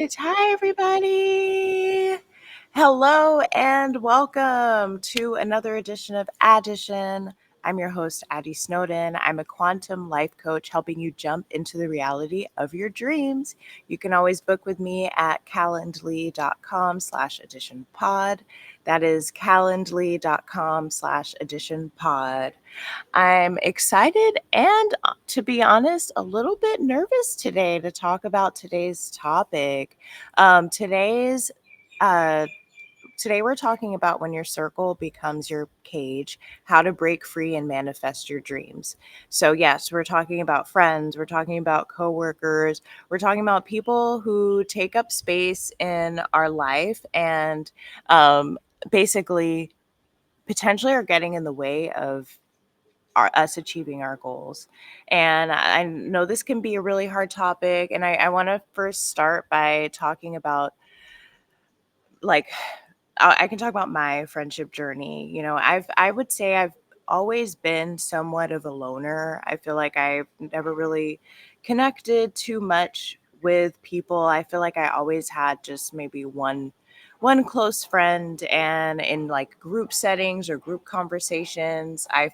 Hi, everybody. Hello and welcome to another edition of Addition. I'm your host, Addy Snowden. I'm a quantum life coach helping you jump into the reality of your dreams. You can always book with me at calendly.com/additionpod. That is calendly.com/additionpod. I'm excited and, to be honest, a little bit nervous today to talk about today's topic. Um, today's uh, Today we're talking about when your circle becomes your cage, how to break free and manifest your dreams. So yes, we're talking about friends, we're talking about coworkers, we're talking about people who take up space in our life and um, basically potentially are getting in the way of us achieving our goals. And I know this can be a really hard topic. And I want to first start by talking about, like, I can talk about my friendship journey. I would say I've always been somewhat of a loner. I feel like I've never really connected too much with people. I feel like I always had just maybe one close friend, and in like group settings or group conversations, I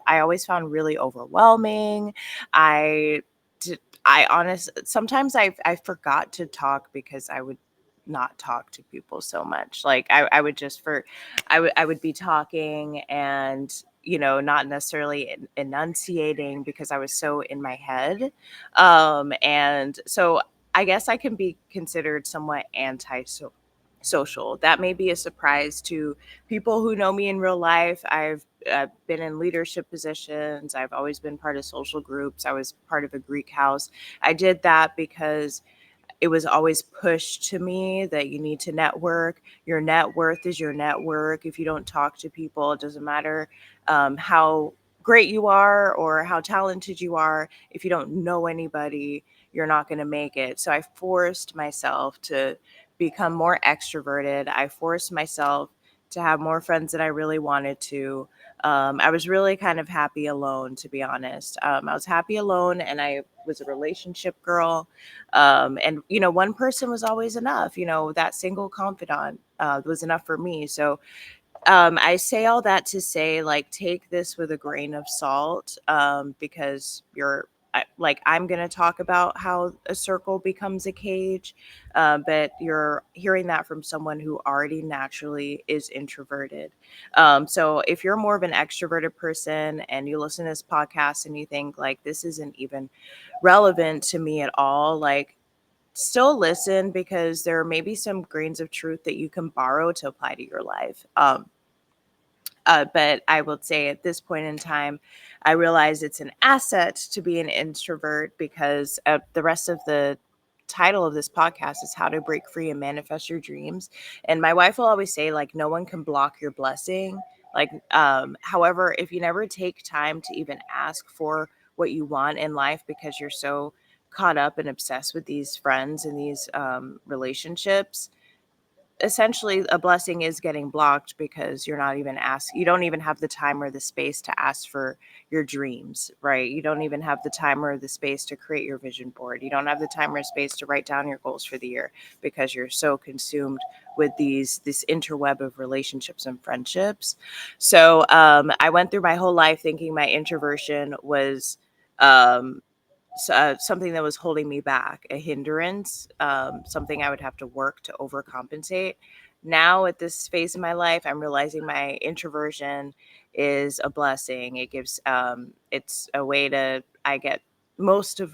always found really overwhelming. I did, I honest sometimes I forgot to talk because I would not talk to people so much. Like I would just for I would be talking and not necessarily enunciating because I was so in my head. And so I guess I can be considered somewhat social. That may be a surprise to people who know me in real life. I've been in leadership positions. I've always been part of social groups. I was part of a Greek house. I did that because it was always pushed to me that you need to network. Your net worth is your network. If you don't talk to people, it doesn't matter how great you are or how talented you are. If you don't know anybody, you're not going to make it. So I forced myself to become more extroverted. I forced myself to have more friends than I really wanted to. I was really kind of happy alone, to be honest. I was happy alone, and I was a relationship girl. And one person was always enough. That single confidant was enough for me. So I say all that to say, like, take this with a grain of salt, because I'm going to talk about how a circle becomes a cage, but you're hearing that from someone who already naturally is introverted. So if you're more of an extroverted person and you listen to this podcast and you think like this isn't even relevant to me at all, like, still listen, because there may be some grains of truth that you can borrow to apply to your life. But I will say at this point in time, I realize it's an asset to be an introvert, because the rest of the title of this podcast is how to break free and manifest your dreams. And my wife will always say, like, no one can block your blessing. Like, however, if you never take time to even ask for what you want in life because you're so caught up and obsessed with these friends and these relationships, essentially a blessing is getting blocked because you don't even have the time or the space to ask for your dreams, right? You don't even have the time or the space to create your vision board. You don't have the time or space to write down your goals for the year because you're so consumed with this interweb of relationships and friendships. So I went through my whole life thinking my introversion was um, something that was holding me back, a hindrance, something I would have to work to overcompensate. Now, at this phase in my life, I'm realizing my introversion is a blessing. It's a way I get most of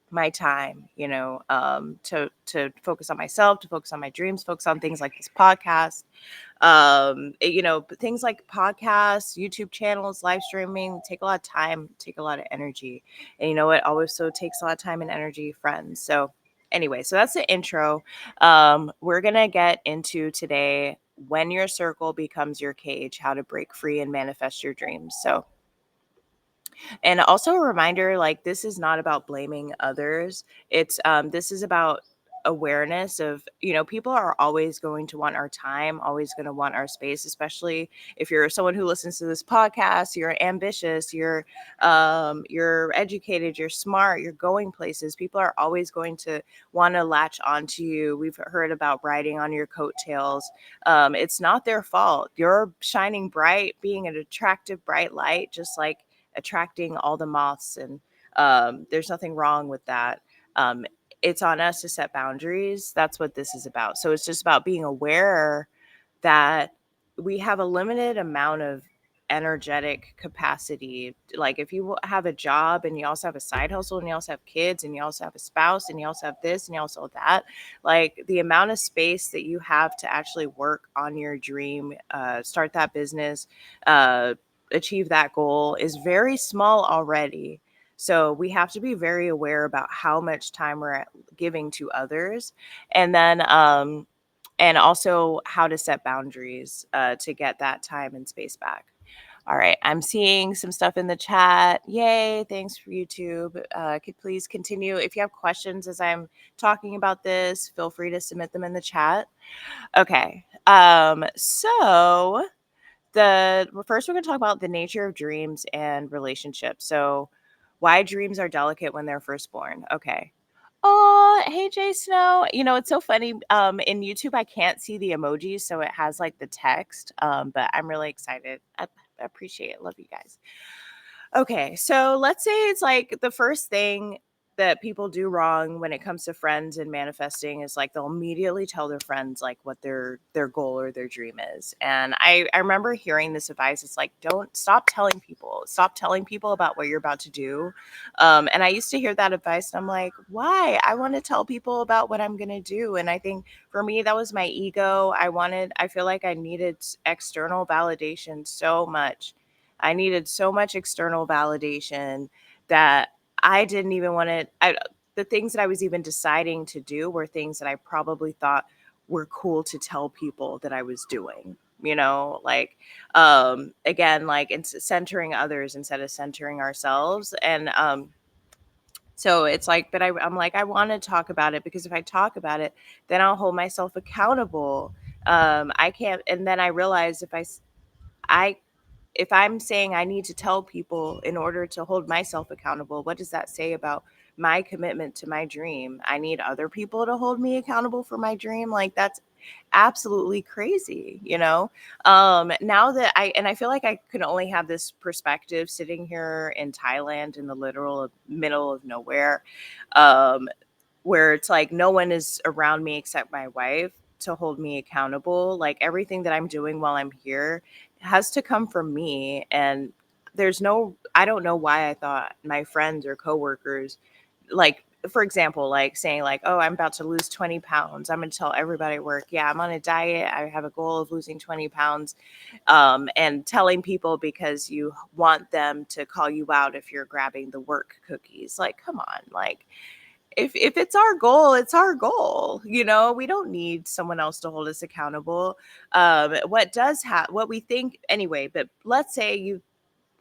my time, to focus on myself, to focus on my dreams, focus on things like this podcast. Things like podcasts, YouTube channels, live streaming take a lot of time, take a lot of energy. And you know what also takes a lot of time and energy? Friends. So anyway, so that's the intro. We're gonna get into today when your circle becomes your cage, how to break free and manifest your dreams. So, and also a reminder, like, this is not about blaming others. This is about awareness of, people are always going to want our time, always going to want our space, especially if you're someone who listens to this podcast. You're ambitious, you're educated, you're smart, you're going places. People are always going to want to latch onto you. We've heard about riding on your coattails. It's not their fault. You're shining bright, being an attractive bright light, just like attracting all the moths, and there's nothing wrong with that. It's on us to set boundaries. That's what this is about. So it's just about being aware that we have a limited amount of energetic capacity. Like if you have a job and you also have a side hustle and you also have kids and you also have a spouse and you also have this and you also have that, like the amount of space that you have to actually work on your dream, start that business, achieve that goal is very small already. So we have to be very aware about how much time we're giving to others. And then and also how to set boundaries to get that time and space back. All right, I'm seeing some stuff in the chat. Yay, thanks for YouTube. Could please continue. If you have questions as I'm talking about this, feel free to submit them in the chat. Okay, so first we're going to talk about the nature of dreams and relationships. So why dreams are delicate when they're first born. Okay. Oh, hey Jay Snow. It's so funny. In YouTube I can't see the emojis, so it has like the text. But I'm really excited. I appreciate it. Love you guys. Okay, so let's say it's like the first thing that people do wrong when it comes to friends and manifesting is like they'll immediately tell their friends like what their goal or their dream is. And I remember hearing this advice. It's like, don't stop telling people. Stop telling people about what you're about to do. And I used to hear that advice and I'm like, why? I want to tell people about what I'm gonna do. And I think for me that was my ego. I feel like I needed external validation so much. I needed so much external validation that I didn't even want to. The things that I was even deciding to do were things that I probably thought were cool to tell people that I was doing. Like again, like it's centering others instead of centering ourselves. And so it's like, but I'm like, I want to talk about it because if I talk about it, then I'll hold myself accountable. I can't. And then I realized I if I'm saying I need to tell people in order to hold myself accountable, what does that say about my commitment to my dream? I need other people to hold me accountable for my dream. Like that's absolutely crazy. Now that I feel like I can only have this perspective sitting here in Thailand in the literal middle of nowhere. Um, where it's like no one is around me except my wife to hold me accountable. Like everything that I'm doing while I'm here has to come from me. And I don't know why I thought my friends or coworkers, like, for example, like saying like, oh, I'm about to lose 20 pounds. I'm going to tell everybody at work, yeah, I'm on a diet. I have a goal of losing 20 pounds. And telling people because you want them to call you out if you're grabbing the work cookies. Like, come on, like, if it's our goal, it's our goal. We don't need someone else to hold us accountable. What we think anyway, but let's say you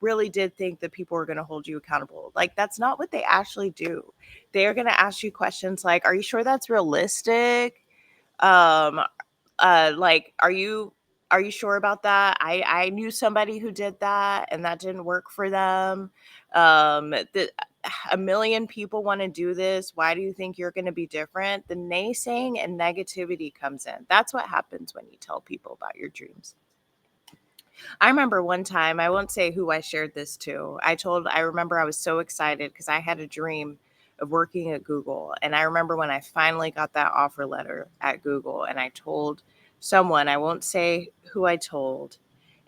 really did think that people were going to hold you accountable. Like that's not what they actually do. They are going to ask you questions like, are you sure that's realistic? Um, like, are you sure about that? I knew somebody who did that and that didn't work for them. A million people want to do this. Why do you think you're going to be different? The naysaying and negativity comes in. That's what happens when you tell people about your dreams. I remember one time, I won't say who I shared this to. I remember I was so excited because I had a dream of working at Google. And I remember when I finally got that offer letter at Google and I told someone, I won't say who I told,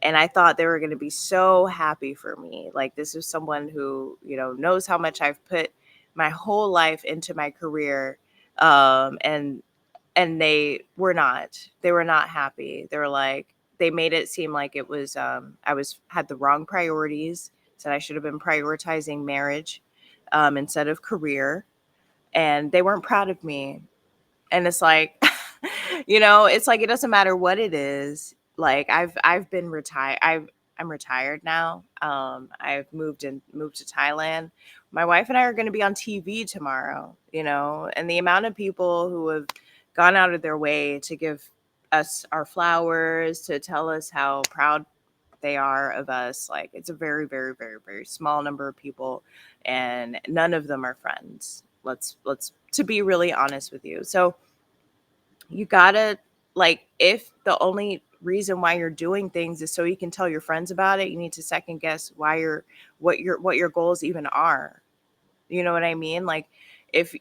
and I thought they were going to be so happy for me. Like this is someone who, knows how much I've put my whole life into my career. And they were not happy. They were like, they made it seem like it was had the wrong priorities. Said I should have been prioritizing marriage instead of career, and they weren't proud of me. And it's like it's like it doesn't matter what it is. Like I've been retired. I'm retired now. I've moved to Thailand, my wife and I are going to be on TV tomorrow, you know, and the amount of people who have gone out of their way to give us our flowers, to tell us how proud they are of us, like it's a very, very, very, very small number of people, and none of them are friends. Let's to be really honest with you. So you gotta, like, if the only reason why you're doing things is so you can tell your friends about it, you need to second guess why you're what your goals even are. You know what I mean? Like if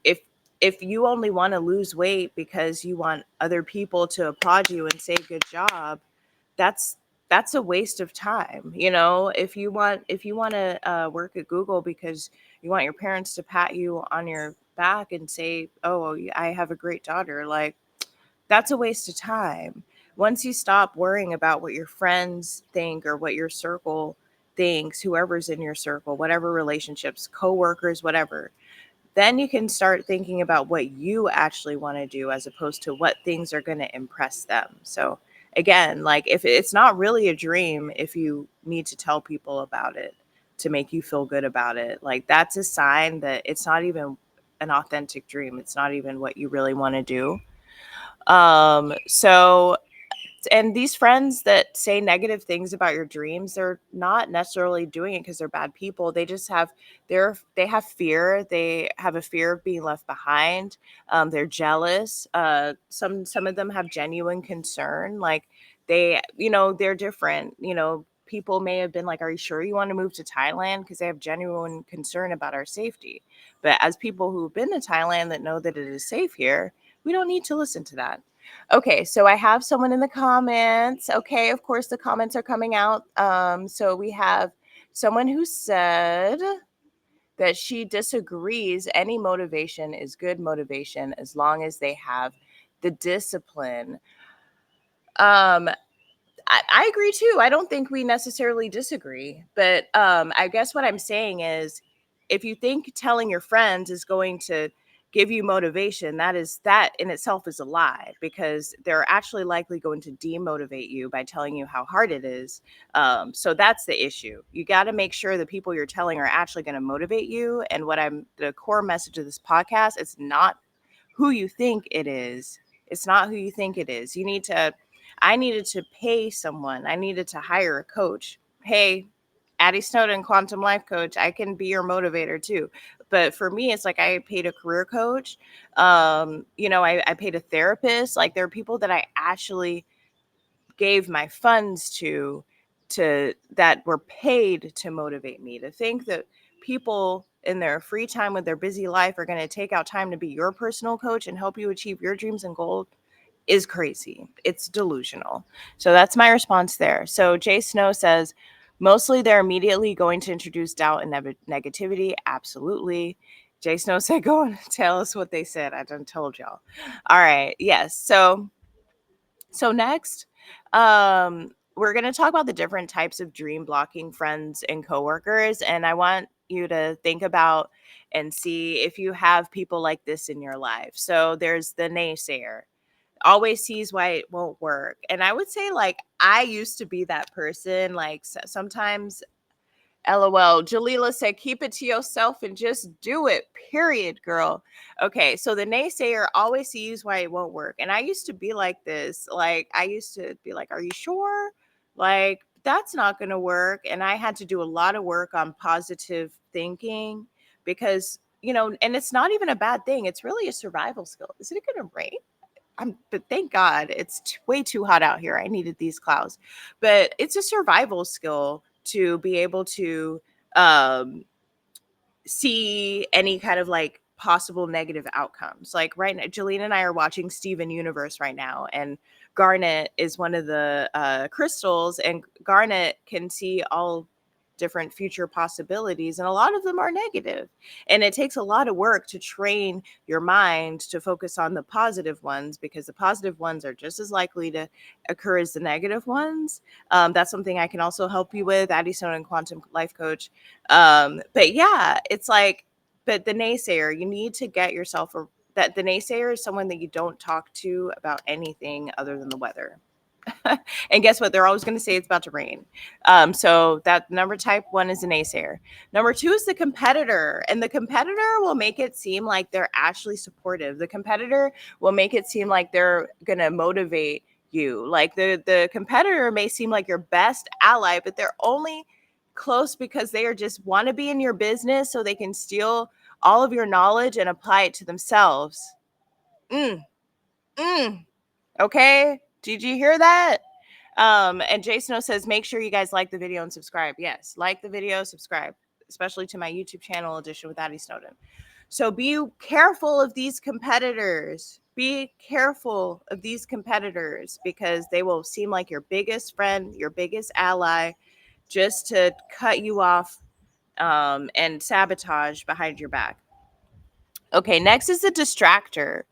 you only want to lose weight because you want other people to applaud you and say good job, that's that's a waste of time. You know, if you want to work at Google because you want your parents to pat you on your back and say, "Oh, I have a great daughter," like that's a waste of time. Once you stop worrying about what your friends think or what your circle thinks, whoever's in your circle, whatever relationships, coworkers, whatever, then you can start thinking about what you actually want to do as opposed to what things are going to impress them. So again, like if it's not really a dream, if you need to tell people about it to make you feel good about it, like that's a sign that it's not even an authentic dream. It's not even what you really want to do. So and these friends that say negative things about your dreams, they're not necessarily doing it because they're bad people. They just have they have fear. They have a fear of being left behind. They're jealous. Some of them have genuine concern. Like they, you know, they're different. You know, people may have been like, "Are you sure you want to move to Thailand?" Because they have genuine concern about our safety. But as people who've been to Thailand that know that it is safe here, we don't need to listen to that. Okay, so I have someone in the comments. Okay, of course the comments are coming out. So we have someone who said that she disagrees. Any motivation is good motivation as long as they have the discipline. Um, I agree too. I don't think we necessarily disagree, but I guess what I'm saying is, if you think telling your friends is going to give you motivation, that in itself is a lie, because they're actually likely going to demotivate you by telling you how hard it is. So that's the issue. You got to make sure the people you're telling are actually going to motivate you. And what I'm the core message of this podcast, it's not who you think it is. It's not who you think it is. You need to I needed to pay someone. I needed to hire a coach. Hey, Addy Snowden, quantum life coach, I can be your motivator too. But for me, it's like I paid a career coach. You know, I paid a therapist. Like there are people that I actually gave my funds to that were paid to motivate me. To think that people in their free time with their busy life are going to take out time to be your personal coach and help you achieve your dreams and goals is crazy. It's delusional. So that's my response there. So Jay Snow says, mostly they're immediately going to introduce doubt and negativity. Absolutely. Jay Snow said, go and tell us what they said. I done told y'all. All right. Yes. So next, we're going to talk about the different types of dream blocking friends and coworkers. And I want you to think about and see if you have people like this in your life. So there's the naysayer, always sees why it won't work. And I would say, like, I used to be that person. Like, sometimes, LOL. Jalila said, keep it to yourself and just do it, period, girl. Okay, so the naysayer always sees why it won't work. And I used to be like this. Like, I used to be like, are you sure? Like, that's not going to work. And I had to do a lot of work on positive thinking because, you know, and it's not even a bad thing. It's really a survival skill. Is it going to rain? But thank God it's way too hot out here. I needed these clouds, but it's a survival skill to be able to um, see any kind of like possible negative outcomes. Like right now, Jolene and I are watching Steven Universe right now, and Garnet is one of the crystals, and Garnet can see all different future possibilities, and a lot of them are negative. And it takes a lot of work to train your mind to focus on the positive ones, because the positive ones are just as likely to occur as the negative ones. That's something I can also help you with, Addy Snowden, quantum life coach. But yeah, it's like, but the naysayer, you need to get yourself that the naysayer is someone that you don't talk to about anything other than the weather. And guess what? They're always going to say it's about to rain. So that number type one is a naysayer. Number two is the competitor, and the competitor will make it seem like they're actually supportive. The competitor will make it seem like they're going to motivate you. Like the competitor may seem like your best ally, but they're only close because they are just want to be in your business so they can steal all of your knowledge and apply it to themselves. Mm, mm. Okay. Did you hear that? And Jason says, make sure you guys like the video and subscribe. Yes, like the video, subscribe, especially to my YouTube channel edition with Addy Snowden. So be careful of these competitors. Be careful of these competitors because they will seem like your biggest friend, your biggest ally, just to cut you off and sabotage behind your back. Okay, next is the distractor.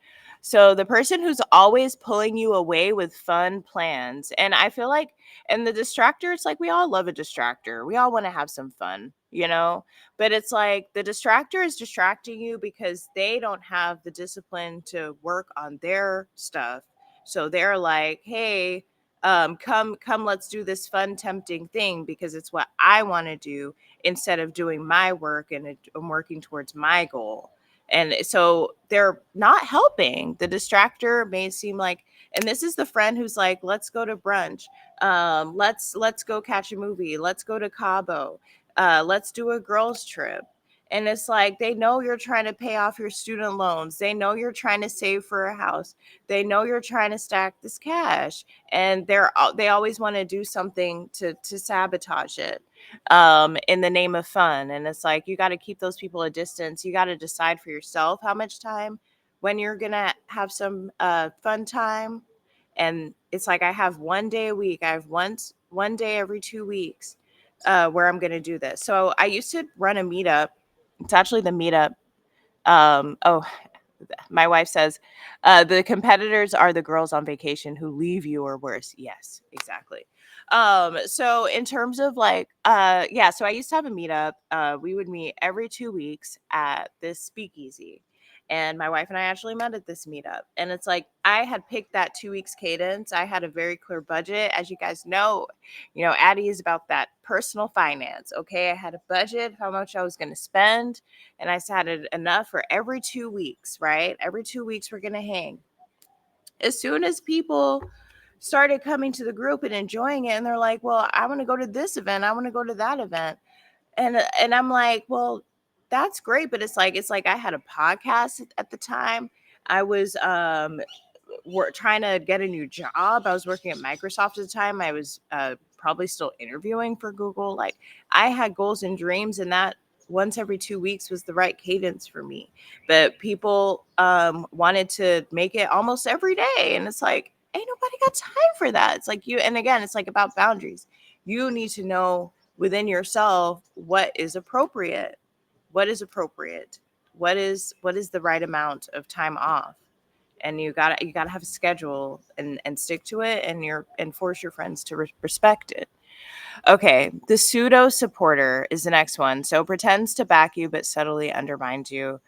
So the person who's always pulling you away with fun plans. And I feel like, and the distractor, it's like we all love a distractor. We all want to have some fun, you know? But it's like the distractor is distracting you because they don't have the discipline to work on their stuff. So they're like, hey, come, let's do this fun, tempting thing because it's what I want to do instead of doing my work and working towards my goal. And so they're not helping. The distractor may seem like, and this is the friend who's like, let's go to brunch, let's go catch a movie, let's go to Cabo, let's do a girls trip. And it's like they know you're trying to pay off your student loans, they know you're trying to save for a house, they know you're trying to stack this cash, and they always want to do something to sabotage it in the name of fun. And it's like you got to keep those people a distance. You got to decide for yourself how much time when you're gonna have some fun time. And it's like I have one day a week. I have one day every 2 weeks where I'm gonna do this. So I used to run a meetup. It's actually the meetup. Oh, my wife says the competitors are the girls on vacation who leave you or worse. Yes, exactly. So in terms of like yeah, so I used to have a meetup. We would meet every 2 weeks at this speakeasy, and my wife and I actually met at this meetup. And it's like I had picked that 2 weeks cadence. I had a very clear budget. As you guys know, Addie is about that personal finance. Okay, I had a budget, how much I was going to spend, and I had it enough for every 2 weeks, right? Every 2 weeks we're going to hang. As soon as people started coming to the group and enjoying it, and they're like, well, I want to go to this event, I want to go to that event, and I'm like, well, that's great, but it's like I had a podcast at the time. I was trying to get a new job. I was working at Microsoft at the time. I was probably still interviewing for Google. Like I had goals and dreams, and that once every 2 weeks was the right cadence for me. But people wanted to make it almost every day, and it's like ain't nobody got time for that. It's like you, and again, it's like about boundaries. You need to know within yourself what is appropriate. What is appropriate? What is the right amount of time off? And you gotta have a schedule and stick to it, and force your friends to respect it. Okay, the pseudo supporter is the next one. So pretends to back you but subtly undermines you.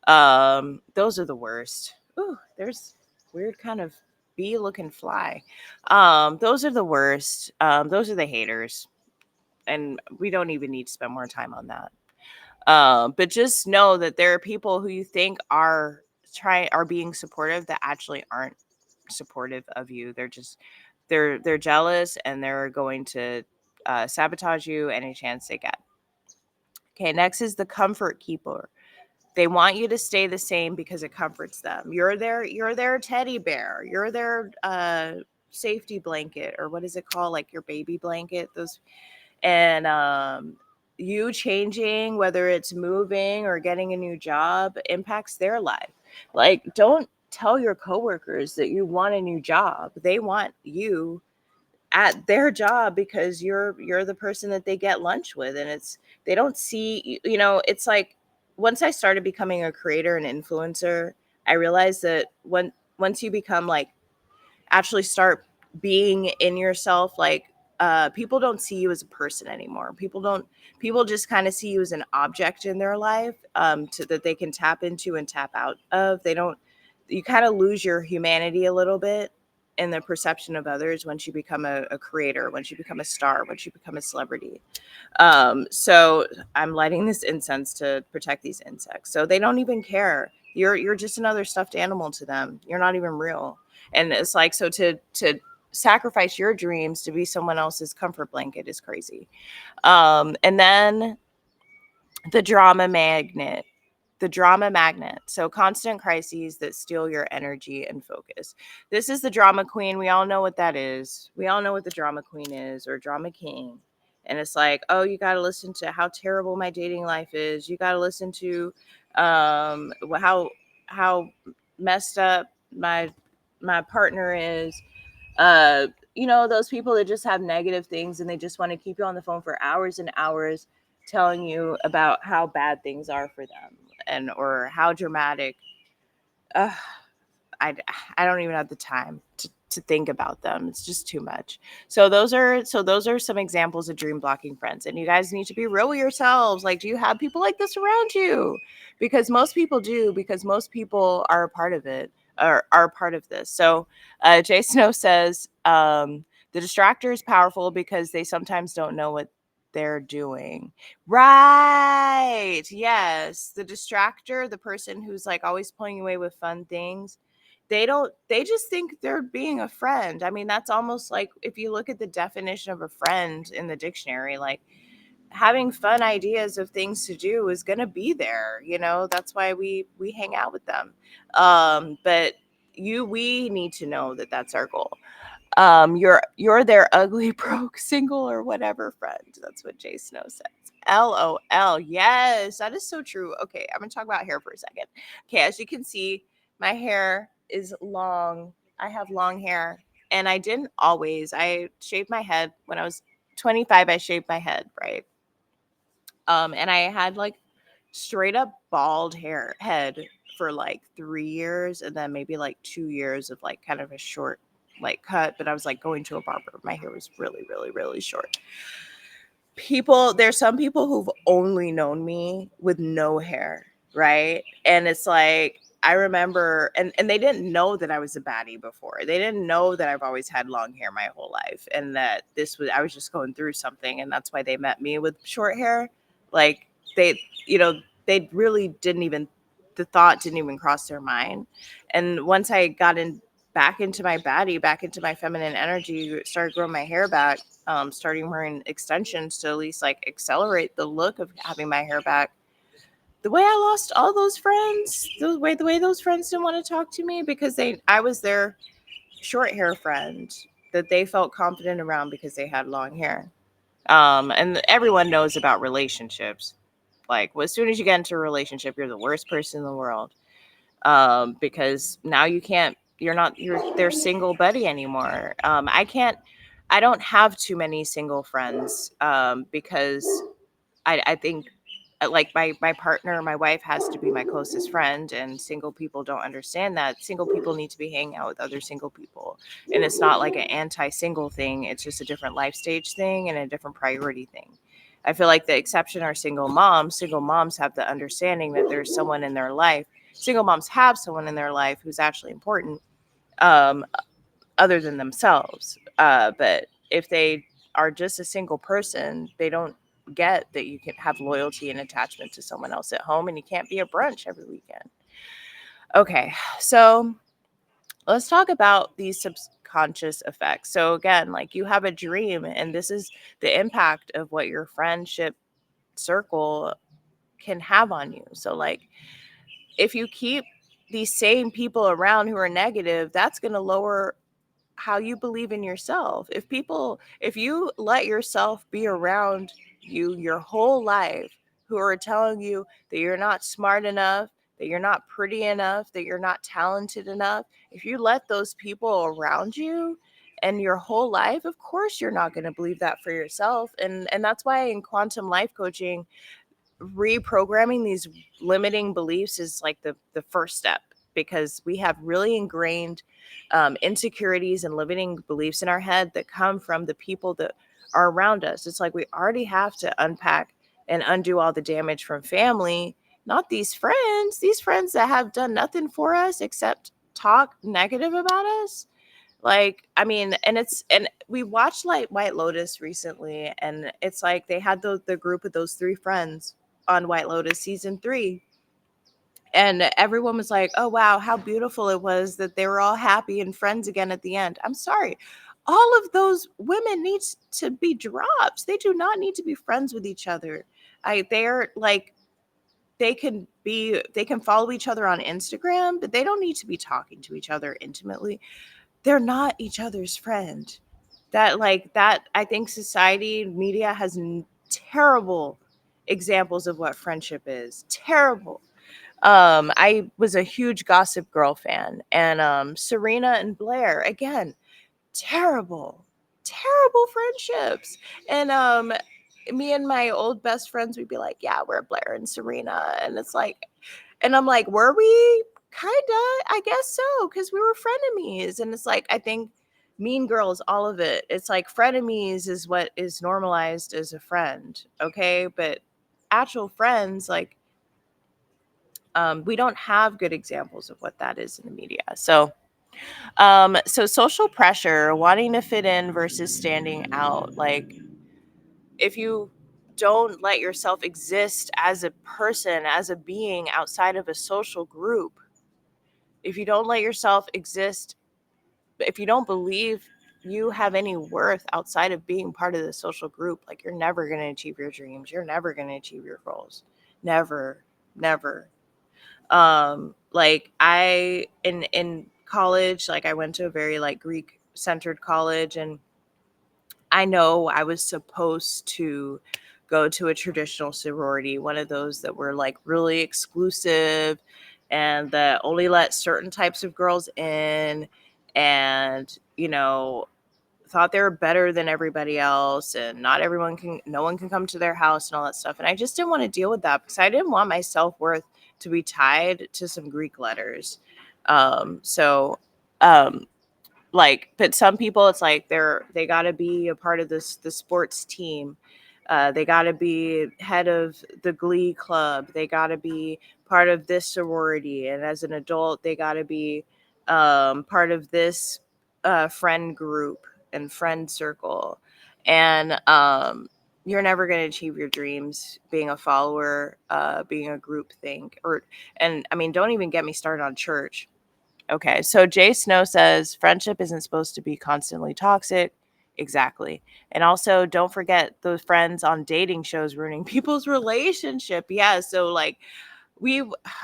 Those are the worst. Ooh, there's weird kind of bee looking fly. Those are the worst. Those are the haters, and we don't even need to spend more time on that. But just know that there are people who you think are being supportive that actually aren't supportive of you. They're jealous, and they're going to sabotage you any chance they get. Okay, next is the comfort keeper. They want you to stay the same because it comforts them. You're their teddy bear. You're their safety blanket, or what is it called? Like your baby blanket. Those and you changing, whether it's moving or getting a new job, impacts their life. Like, don't tell your coworkers that you want a new job. They want you at their job because you're the person that they get lunch with, and they don't see, it's like once I started becoming a creator and influencer, I realized that once you become like actually start being in yourself, like people don't see you as a person anymore. People just kind of see you as an object in their life, that they can tap into and tap out of. They don't You kind of lose your humanity a little bit, in the perception of others once you become a creator, once you become a star, once you become a celebrity. So I'm lighting this incense to protect these insects. So they don't even care. You're just another stuffed animal to them. You're not even real. And it's like, so to sacrifice your dreams to be someone else's comfort blanket is crazy. And then the drama magnet. The drama magnet. So constant crises that steal your energy and focus. This is the drama queen. We all know what that is. We all know what the drama queen is, or drama king. And it's like, oh, you got to listen to how terrible my dating life is. You got to listen to how messed up my partner is. Those people that just have negative things and they just want to keep you on the phone for hours and hours telling you about how bad things are for them, and or how dramatic. uh, I don't even have the time to think about them. It's just too much. So those are some examples of dream blocking friends. And you guys need to be real with yourselves. Like, do you have people like this around you? Because most people do, because most people are a part of it, or are a part of this. So Jay Snow says, the distractor is powerful because they sometimes don't know what they're doing. Right. Yes. The distractor, the person who's like always pulling you away with fun things, they just think they're being a friend. I mean, that's almost like, if you look at the definition of a friend in the dictionary, like having fun ideas of things to do is going to be there. That's why we hang out with them. But we need to know that that's our goal. You're their ugly broke single or whatever friend. That's what Jay Snow says. LOL. Yes, that is so true. Okay, I'm gonna talk about hair for a second. Okay, as you can see, my hair is long. I have long hair, and I didn't always. I shaved my head when I was 25. I shaved my head, right? And I had like straight up bald head for like 3 years, and then maybe like 2 years of like kind of a short like cut. But I was like going to a barber. My hair was really, really, really short. There's some people who've only known me with no hair, right? And it's like, I remember, and they didn't know that I was a baddie before. They didn't know that I've always had long hair my whole life, and that I was just going through something, and that's why they met me with short hair. Like, they, they really didn't even, the thought didn't even cross their mind. And once I got back into my baddie, back into my feminine energy, started growing my hair back, starting wearing extensions to at least like accelerate the look of having my hair back. The way I lost all those friends, the way those friends didn't want to talk to me because I was their short hair friend that they felt confident around because they had long hair. And everyone knows about relationships. Like, as soon as you get into a relationship, you're the worst person in the world, because now you're their single buddy anymore. I don't have too many single friends, because I think, like, my partner, my wife has to be my closest friend, and single people don't understand that. Single people need to be hanging out with other single people, and it's not like an anti-single thing. It's just a different life stage thing and a different priority thing. I feel like the exception are single moms. Single moms have the understanding that there's someone in their life. Single moms have someone in their life who's actually important, um, other than themselves. But if they are just a single person, they don't get that you can have loyalty and attachment to someone else at home, and you can't be at brunch every weekend. Okay, so let's talk about these subconscious effects. So again, like, you have a dream, and this is the impact of what your friendship circle can have on you. So, like, if you keep these same people around who are negative, that's going to lower how you believe in yourself. If you let yourself be around you your whole life, who are telling you that you're not smart enough, that you're not pretty enough, that you're not talented enough, if you let those people around you and your whole life, of course you're not going to believe that for yourself. And that's why in quantum life coaching, reprogramming these limiting beliefs is like the first step, because we have really ingrained insecurities and limiting beliefs in our head that come from the people that are around us. It's like we already have to unpack and undo all the damage from family, not these friends that have done nothing for us except talk negative about us. Like, I mean, and we watched like White Lotus recently, and it's like they had the group of those three friends on White Lotus season 3, and everyone was like, "Oh wow, how beautiful it was that they were all happy and friends again at the end." I'm sorry. All of those women need to be dropped. They do not need to be friends with each other. They're like they can follow each other on Instagram, but they don't need to be talking to each other intimately. They're not each other's friend. That I think society media has terrible examples of what friendship is. Terrible. I was a huge Gossip Girl fan, and Serena and Blair, again, terrible, terrible friendships. And me and my old best friends, we'd be like, yeah, we're Blair and Serena. And it's like, and I'm like, were we? Kinda, I guess so, because we were frenemies. And it's like, I think Mean Girls, all of it, it's like frenemies is what is normalized as a friend. Okay. But actual friends, like, we don't have good examples of what that is in the media. So social pressure, wanting to fit in versus standing out. Like, if you don't let yourself exist as a person, as a being outside of a social group, if you don't let yourself exist, if you don't believe you have any worth outside of being part of the social group, like, you're never going to achieve your dreams. You're never going to achieve your goals. Never, never. Like, I in college, like, I went to a very like Greek centered college, and I know I was supposed to go to a traditional sorority, one of those that were like really exclusive and that only let certain types of girls in, and thought they were better than everybody else, and no one can come to their house and all that stuff. And I just didn't want to deal with that because I didn't want my self-worth to be tied to some Greek letters. So like, but some people, it's like they got to be a part of the sports team. They got to be head of the glee club. They got to be part of this sorority, and as an adult they got to be part of this friend group and friend circle. And you're never going to achieve your dreams being a follower, being a group think. Or And I mean, don't even get me started on church. Okay, so Jay Snow says friendship isn't supposed to be constantly toxic. Exactly. And also, don't forget those friends on dating shows ruining people's relationship. Yeah, so like, we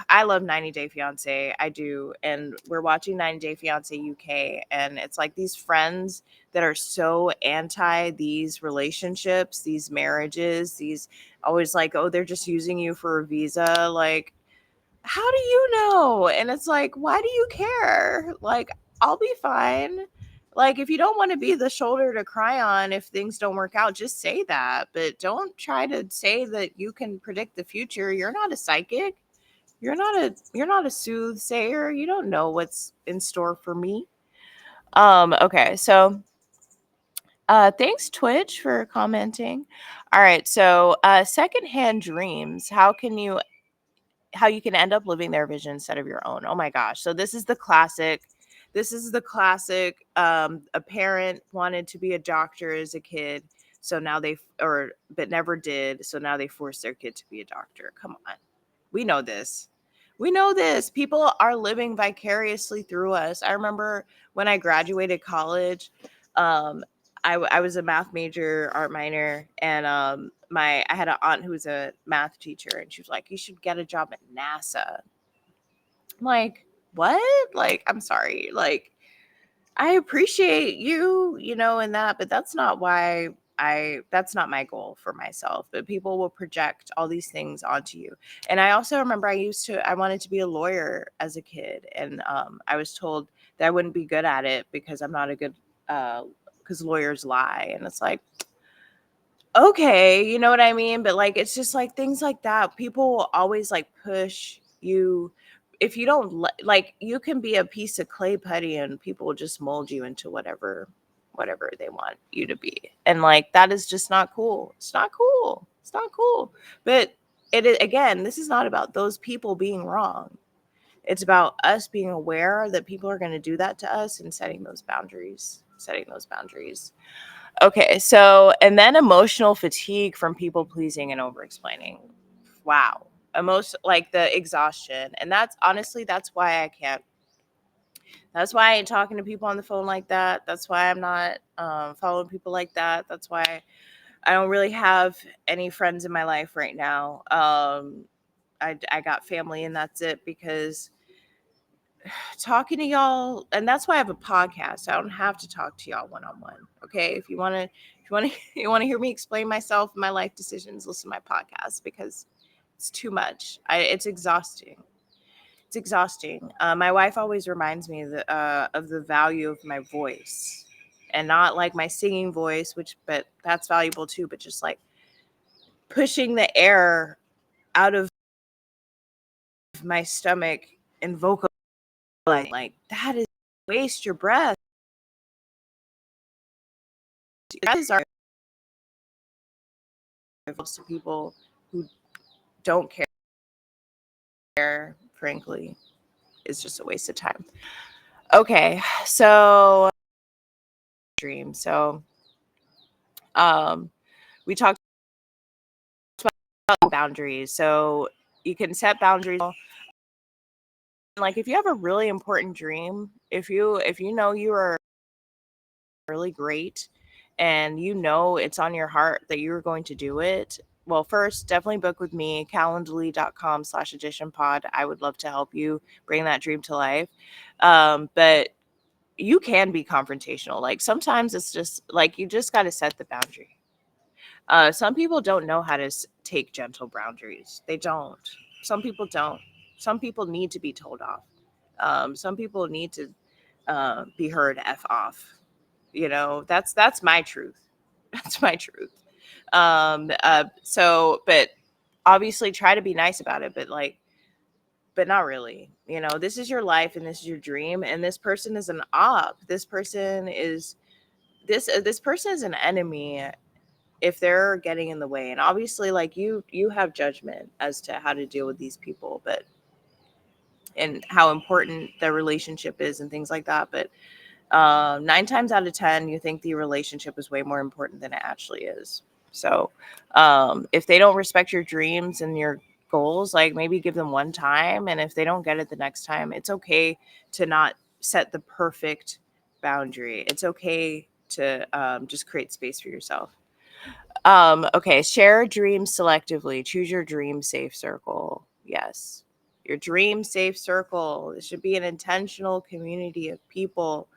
I love 90 Day Fiance. I do. And we're watching 90 Day Fiance UK, and it's like these friends that are so anti these relationships, these marriages, these always like, oh, they're just using you for a visa. Like, how do you know? And it's like, why do you care? Like, I'll be fine. Like, if you don't want to be the shoulder to cry on if things don't work out, just say that. But don't try to say that you can predict the future. You're not a psychic. You're not a soothsayer. You don't know what's in store for me. Okay, so thanks Twitch for commenting. All right, so secondhand dreams. How you can end up living their vision instead of your own. Oh my gosh. So this is the classic. This is the classic. A parent wanted to be a doctor as a kid. So now but never did. So now they force their kid to be a doctor. Come on. We know this. We know this. People are living vicariously through us. I remember when I graduated college, um, I was a math major, art minor, and I had an aunt who was a math teacher, and she was like, "You should get a job at NASA." I'm like, "What?" Like, I'm sorry. Like, I appreciate you, and that, but that's not my goal for myself. But people will project all these things onto you. And I also remember I wanted to be a lawyer as a kid, and I was told that I wouldn't be good at it because I'm not a good because lawyers lie. And it's like, okay, you know what I mean? But like, it's just like things like that. People will always like push you. If you don't like, you can be a piece of clay putty and people will just mold you into whatever they want you to be. And like, that is just not cool. It's not cool. It's not cool. But again, this is not about those people being wrong. It's about us being aware that people are going to do that to us and setting those boundaries. Okay, so, and then emotional fatigue from people pleasing and over explaining. Wow. Like the exhaustion. And that's honestly, that's why I can't. That's why I ain't talking to people on the phone like that. That's why I'm not following people like that. That's why I don't really have any friends in my life right now. I got family and that's it, because talking to y'all, and that's why I have a podcast. I don't have to talk to y'all one on one. Okay, if you want to, you want to hear me explain myself and my life decisions, listen to my podcast, because it's too much. It's exhausting. It's exhausting. My wife always reminds me of the value of my voice, and not like my singing voice, but that's valuable too. But just like pushing the air out of my stomach and vocal, like that is waste your breath. That is our to people who don't care, frankly, is just a waste of time. Okay, so dream. So we talked about boundaries. So you can set boundaries. Like if you have a really important dream, if you know you are really great and you know it's on your heart that you're going to do it, well, first, definitely book with me, calendly.com/edition pod. I would love to help you bring that dream to life. But you can be confrontational. Like sometimes it's just like you just got to set the boundary. Some people don't know how to take gentle boundaries. They don't. Some people don't. Some people need to be told off. Some people need to be heard f off. You know, that's my truth. That's my truth. But obviously try to be nice about it, but not really. You know, this is your life and this is your dream, and this person is an op. This person is an enemy if they're getting in the way. And obviously, like you have judgment as to how to deal with these people, but and how important their relationship is and things like that. But 9 times out of 10, you think the relationship is way more important than it actually is. So if they don't respect your dreams and your goals, like maybe give them one time. And if they don't get it the next time, it's okay to not set the perfect boundary. It's okay to just create space for yourself. Okay, share dreams selectively. Choose your dream safe circle. Yes. Your dream safe circle. It should be an intentional community of people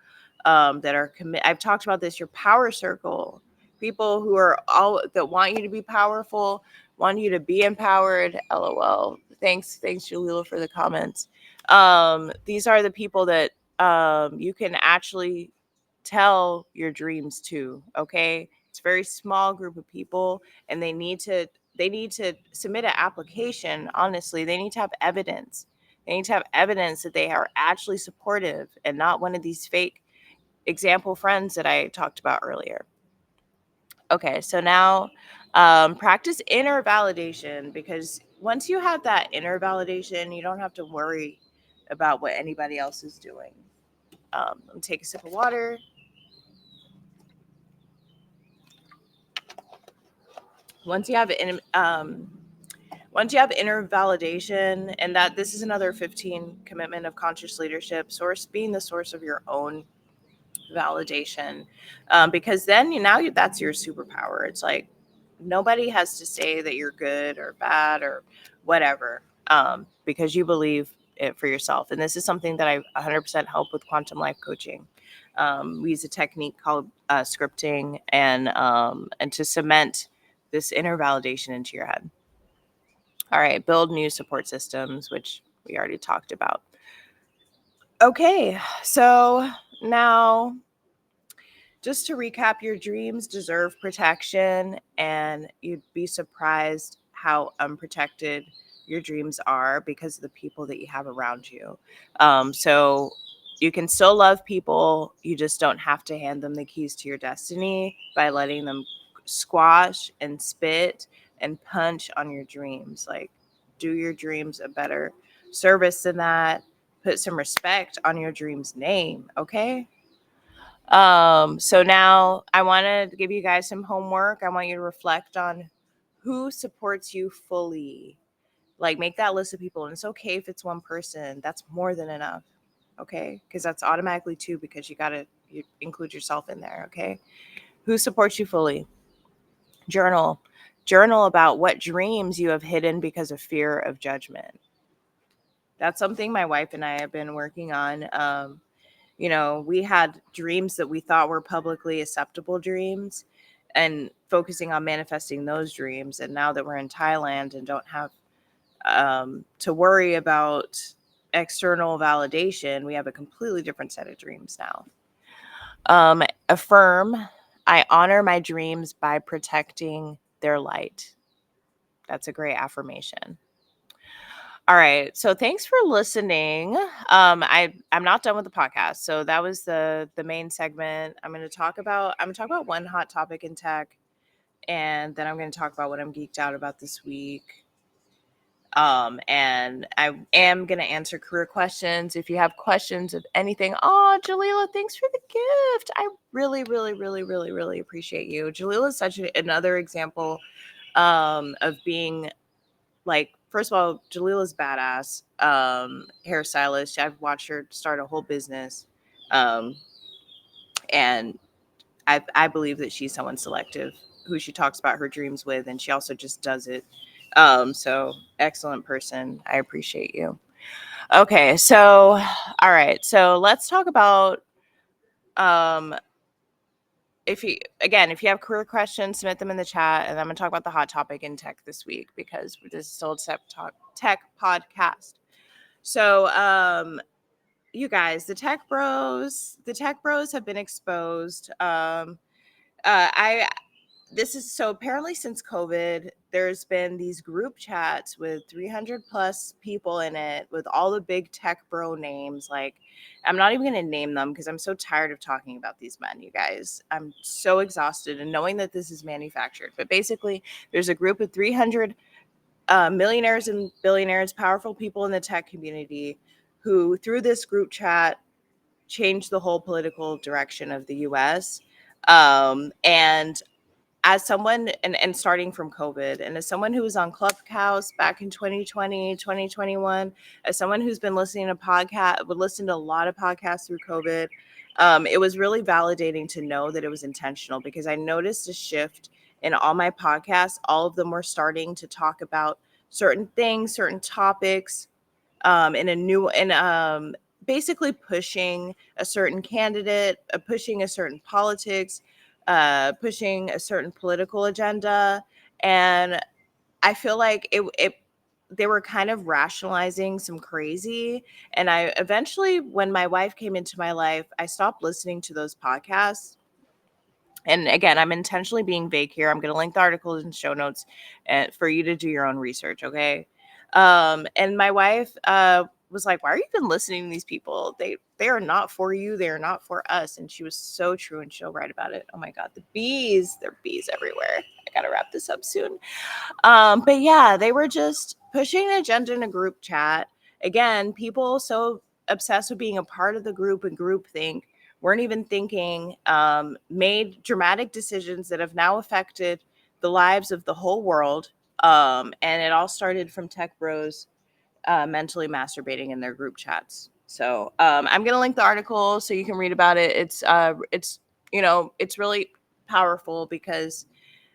that are commit. I've talked about this. Your power circle. People who are all that want you to be powerful, want you to be empowered. LOL. Thanks, Jalila, for the comments. These are the people that you can actually tell your dreams to. Okay, it's a very small group of people, and they need to submit an application. Honestly, they need to have evidence. They need to have evidence that they are actually supportive and not one of these fake example friends that I talked about earlier. Okay, so now practice inner validation, because once you have that inner validation, you don't have to worry about what anybody else is doing. Let me take a sip of water. Once you have once you have inner validation, and that this is another 15 commitment of conscious leadership, source being the source of your own validation, because then that's your superpower. It's like nobody has to say that you're good or bad or whatever, because you believe it for yourself. And this is something that I 100% help with quantum life coaching. We use a technique called scripting, and to cement this inner validation into your head. All right, build new support systems, which we already talked about. Okay, so now just to recap, your dreams deserve protection, and you'd be surprised how unprotected your dreams are because of the people that you have around you. So you can still love people. You just don't have to hand them the keys to your destiny by letting them squash and spit and punch on your dreams. Like, do your dreams a better service than that. put some respect on your dream's name, okay? So now I want to give you guys some homework. I want you to reflect on who supports you fully. Like, make that list of people, and it's okay if it's one person. That's more than enough, okay? Because that's automatically two, because you include yourself in there, okay? Who supports you fully? Journal. Journal about what dreams you have hidden because of fear of judgment. That's something my wife and I have been working on. We had dreams that we thought were publicly acceptable dreams, and focusing on manifesting those dreams. And now that we're in Thailand and don't have to worry about external validation, we have a completely different set of dreams now. Affirm. I honor my dreams by protecting their light. That's a great affirmation. All right. So thanks for listening. I'm not done with the podcast. So that was the main segment. I'm gonna talk about one hot topic in tech, and then I'm gonna talk about what I'm geeked out about this week. And I am gonna answer career questions. If you have questions of anything, Jalila, thanks for the gift. I really, really, really, really, really appreciate you. Jalila is such another example of being, like, first of all, Jalila's badass hairstylist. I've watched her start a whole business, and I believe that she's someone selective who she talks about her dreams with, and she also just does it. So excellent person. I appreciate you. Okay, so all right, so let's talk about if you have career questions, submit them in the chat, and I'm gonna talk about the hot topic in tech this week, because this is still a tech podcast. So you guys, the tech bros have been exposed. I This is so, apparently since COVID, there's been these group chats with 300 plus people in it with all the big tech bro names. Like, I'm not even going to name them because I'm so tired of talking about these men, you guys. I'm so exhausted and knowing that this is manufactured. But basically, there's a group of 300 millionaires and billionaires, powerful people in the tech community, who, through this group chat, changed the whole political direction of the US. And as someone, and starting from COVID, and as someone who was on Clubhouse back in 2020, 2021, as someone who's been listening to would listen to a lot of podcasts through COVID, it was really validating to know that it was intentional, because I noticed a shift in all my podcasts. All of them were starting to talk about certain things, certain topics, in a new, and basically pushing a certain candidate, pushing a certain politics, pushing a certain political agenda. And I feel like they were kind of rationalizing some crazy. And I eventually, when my wife came into my life, I stopped listening to those podcasts. And again, I'm intentionally being vague here. I'm going to link the articles and show notes for you to do your own research, okay? And my wife was like, "Why are you even listening to these people? They are not for you. They are not for us." And she was so true, and she'll write about it. Oh my God, there are bees everywhere. I got to wrap this up soon. But yeah, they were just pushing an agenda in a group chat. Again, people so obsessed with being a part of the group and groupthink weren't even thinking, made dramatic decisions that have now affected the lives of the whole world. And it all started from tech bros mentally masturbating in their group chats. So I'm gonna link the article so you can read about it. It's really powerful, because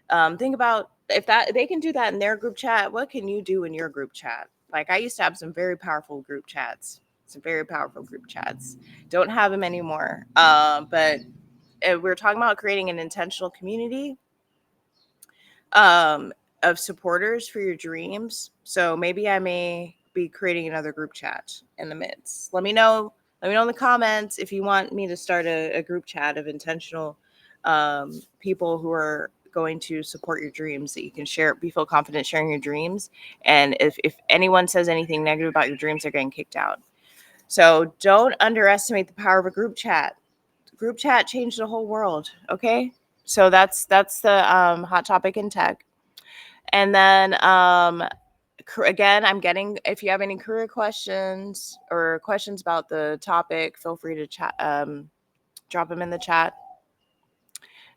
think about, if that they can do that in their group chat, what can you do in your group chat? Like, I used to have some very powerful group chats. Don't have them anymore. But we're talking about creating an intentional community of supporters for your dreams. So maybe I may be creating another group chat in the midst. Let me know. Let me know in the comments if you want me to start a group chat of intentional people who are going to support your dreams, that you can feel confident sharing your dreams. And if anyone says anything negative about your dreams, they're getting kicked out. So don't underestimate the power of a group chat. Group chat changed the whole world. Okay. So that's the hot topic in tech. And then again, I'm getting, if you have any career questions or questions about the topic, feel free to chat, drop them in the chat.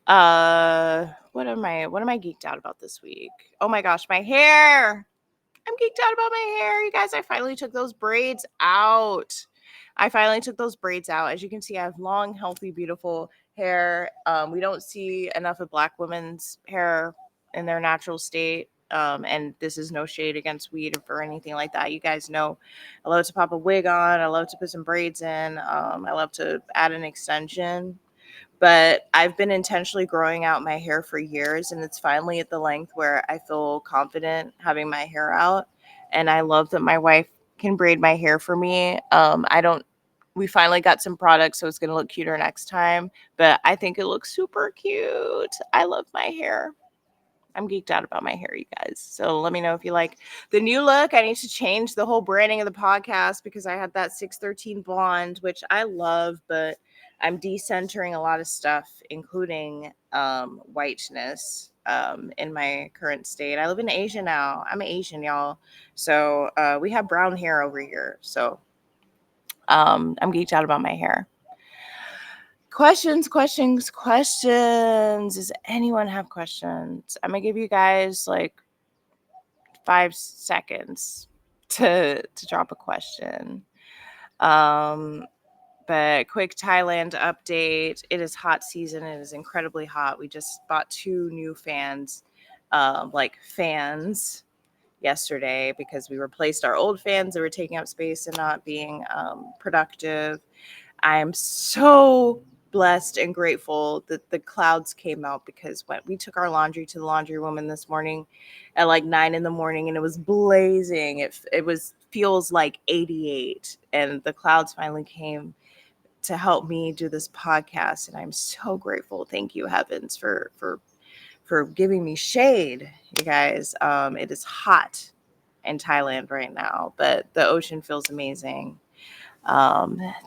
What am I geeked out about this week? Oh my gosh, my hair. I'm geeked out about my hair. You guys, I finally took those braids out. As you can see, I have long, healthy, beautiful hair. We don't see enough of Black women's hair in their natural state. And this is no shade against weed or anything like that. You guys know I love to pop a wig on. I love to put some braids in. I love to add an extension. But I've been intentionally growing out my hair for years, and it's finally at the length where I feel confident having my hair out. And I love that my wife can braid my hair for me. We finally got some products, so it's going to look cuter next time. But I think it looks super cute. I love my hair. I'm geeked out about my hair, you guys. So let me know if you like the new look. I need to change the whole branding of the podcast because I had that 613 blonde, which I love, but I'm decentering a lot of stuff, including whiteness in my current state. I live in Asia now. I'm Asian, y'all. So we have brown hair over here. So I'm geeked out about my hair. Questions. Does anyone have questions? I'm gonna give you guys like 5 seconds to drop a question. But quick Thailand update. It is hot season. It is incredibly hot. We just bought 2 new fans, fans yesterday because we replaced our old fans that were taking up space and not being productive. I am so blessed and grateful that the clouds came out because when we took our laundry to the laundry woman this morning at like 9 in the morning and it was blazing. It feels like 88 and the clouds finally came to help me do this podcast and I'm so grateful. Thank you, heavens, for giving me shade, you guys. It is hot in Thailand right now, but the ocean feels amazing.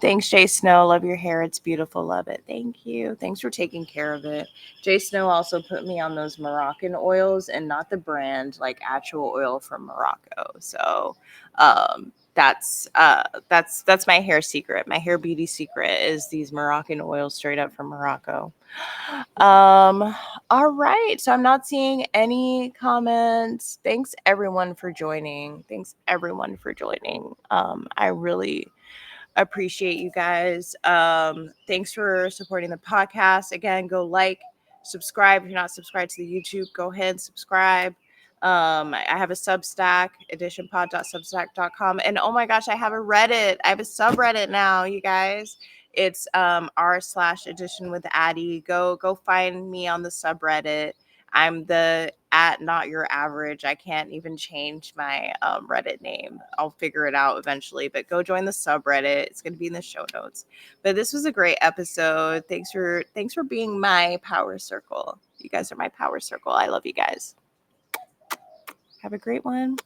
Thanks, Jay Snow. Love your hair. It's beautiful. Love it. Thank you. Thanks for taking care of it. Jay Snow also put me on those Moroccan oils and not the brand, like actual oil from Morocco. So that's my hair secret. My hair beauty secret is these Moroccan oils straight up from Morocco. All right. So I'm not seeing any comments. Thanks everyone for joining. I really appreciate you guys. Thanks for supporting the podcast. Again, go like, subscribe. If you're not subscribed to the YouTube, go ahead and subscribe. I have a Substack, editionpod.substack.com. And oh my gosh, I have a Reddit. I have a subreddit now, you guys. It's r/edition with Addy. Go find me on the subreddit. I'm the at not your average. I can't even change my Reddit name. I'll figure it out eventually, but go join the subreddit. It's going to be in the show notes. But this was a great episode. Thanks for being my power circle. You guys are my power circle. I love you guys. Have a great one.